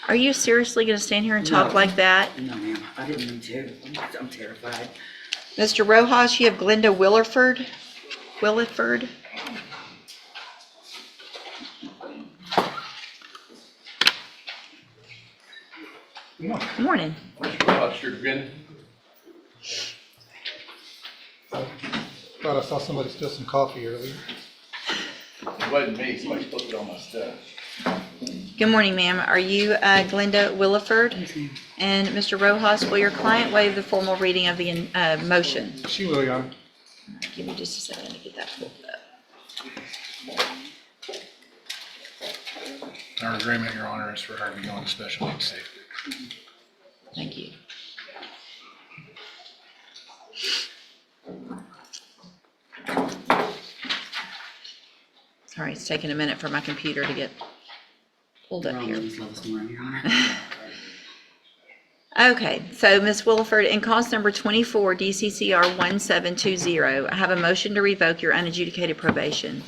Are you seriously going to stand here and talk like that? No, ma'am. I didn't mean to. I'm terrified. Mr. Rojas, you have Glenda Williford. Good morning. Thought I saw somebody steal some coffee earlier. It wasn't me, somebody spilled it on my stuff. Good morning, ma'am. Are you Glenda Williford? Yes, ma'am. And Mr. Rojas, will your client waive the formal reading of the motion? She will, Your Honor. Give me just a second to get that pulled up. Our agreement, Your Honor, is for her to be on the special needs safety. Thank you. All right, it's taking a minute for my computer to get pulled up here. Your Honor. Okay, so Ms. Williford, in cause number 24 DCCR 1720, I have a motion to revoke your unadjudicated probation.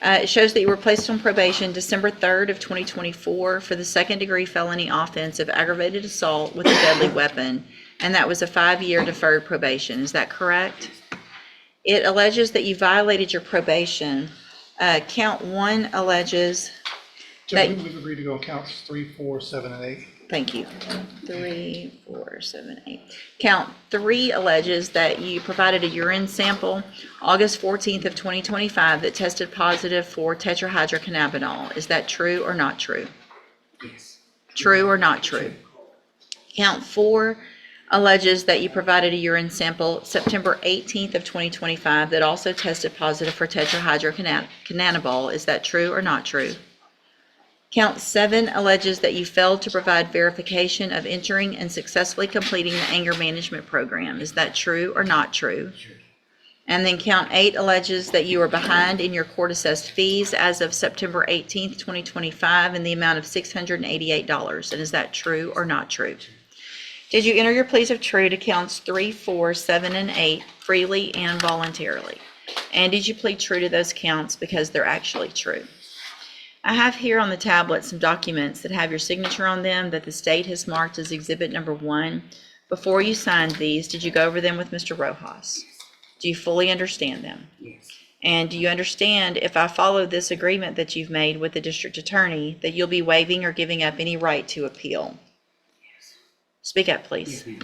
It shows that you were placed on probation December 3rd of 2024 for the second-degree felony offense of aggravated assault with a deadly weapon, and that was a 5-year deferred probation. Is that correct? It alleges that you violated your probation. Count 1 alleges Judge, we've agreed to go on counts 3, 4, 7, and 8. Thank you. 3, 4, 7, 8. Count 3 alleges that you provided a urine sample August 14th of 2025 that tested positive for tetrahydrocannabinol. Is that true or not true? Yes. True or not true? Count 4 alleges that you provided a urine sample September 18th of 2025 that also tested positive for tetrahydrocannabinol. Is that true or not true? Count 7 alleges that you failed to provide verification of entering and successfully completing the anger management program. Is that true or not true? Sure. And then count 8 alleges that you are behind in your court-assessed fees as of September 18th, 2025 in the amount of $688. And is that true or not true? Did you enter your pleas of true to counts 3, 4, 7, and 8 freely and voluntarily? And did you plead true to those counts because they're actually true? I have here on the tablet some documents that have your signature on them that the state has marked as exhibit number 1. Before you signed these, did you go over them with Mr. Rojas? Do you fully understand them? Yes. And do you understand, if I follow this agreement that you've made with the district attorney, that you'll be waiving or giving up any right to appeal? Yes. Speak up, please. Yes, ma'am.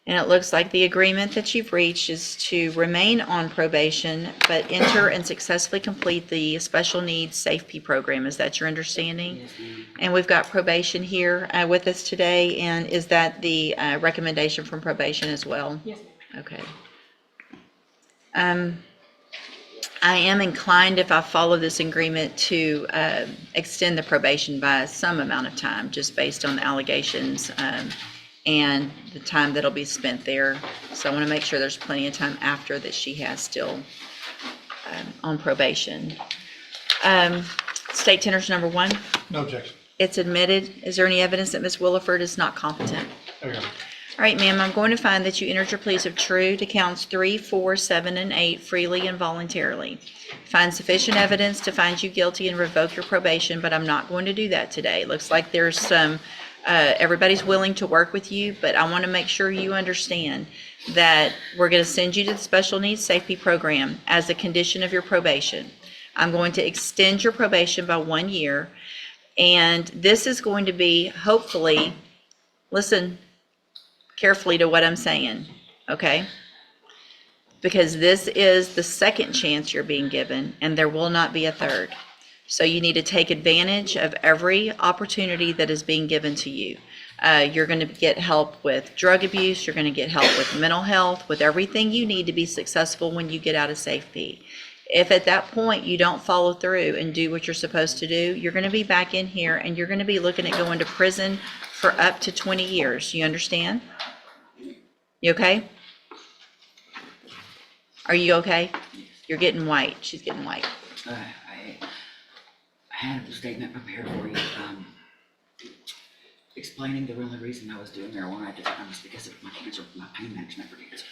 And it looks like the agreement that you've reached is to remain on probation, but enter and successfully complete the special needs safety program. Is that your understanding? Yes, ma'am. And we've got probation here with us today. And is that the recommendation from probation as well? Yes, ma'am. Okay. I am inclined, if I follow this agreement, to extend the probation by some amount of time, just based on the allegations and the time that'll be spent there. So I want to make sure there's plenty of time after that she has still on probation. State tenders number 1. No objection. It's admitted. Is there any evidence that Ms. Williford is not competent? There you go. All right, ma'am, I'm going to find that you entered your pleas of true to counts 3, 4, 7, and 8 freely and voluntarily. Find sufficient evidence to find you guilty and revoke your probation, but I'm not going to do that today. It looks like there's some, everybody's willing to work with you, but I want to make sure you understand that we're going to send you to the special needs safety program as a condition of your probation. I'm going to extend your probation by 1 year, and this is going to be, hopefully, listen carefully to what I'm saying, okay? Because this is the second chance you're being given, and there will not be a third. So you need to take advantage of every opportunity that is being given to you. You're going to get help with drug abuse. You're going to get help with mental health, with everything you need to be successful when you get out of safety. If at that point you don't follow through and do what you're supposed to do, you're going to be back in here and you're going to be looking at going to prison for up to 20 years. You understand? You okay? Are you okay? You're getting white. She's getting white. I had a statement prepared for you, explaining the only reason I was doing marijuana at the time was because of my cancer, my pain management for cancer.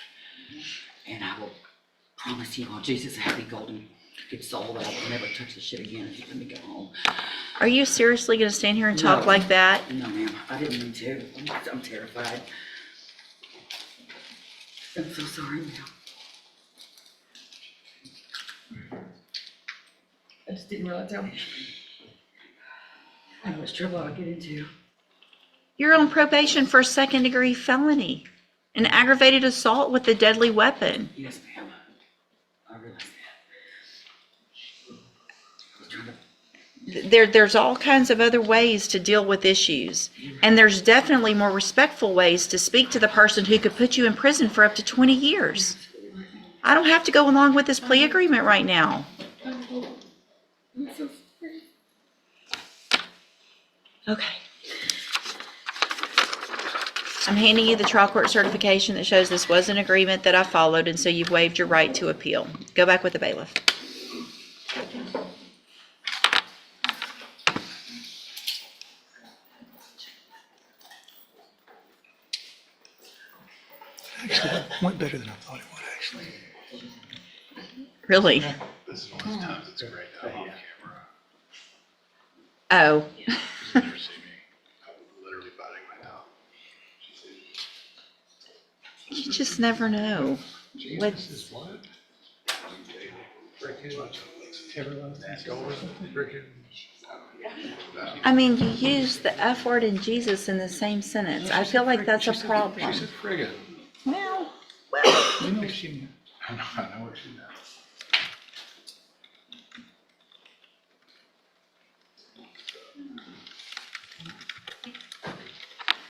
And I will promise you on Jesus' happy golden It's all that I'll never touch the shit again if you let me go home. Are you seriously gonna stand here and talk No. like that? No, ma'am, I didn't mean to. I'm terrified. I'm so sorry, ma'am. I just didn't realize how much trouble I'd get into. You're on probation for a second-degree felony, an aggravated assault with a deadly weapon. Yes, ma'am. I realize that. I was trying to. There's all kinds of other ways to deal with issues, and there's definitely more respectful ways to speak to the person who could put you in prison for up to 20 years. I don't have to go along with this plea agreement right now. I'm so sorry. Okay. I'm handing you the trial court certification that shows this was an agreement that I followed, and so you've waived your right to appeal. Go back with the bailiff. Actually, that went better than I thought it would, actually. Really? This is one of those times it's great to have on camera. Oh. You never see me. I'm literally biting my tongue. You just never know. What? Jesus is what? Freaking Neck over, freaking. I mean, you use the F word and Jesus in the same sentence. I feel like that's a problem. She said friggin'. Well. You know what she meant. I know what she meant.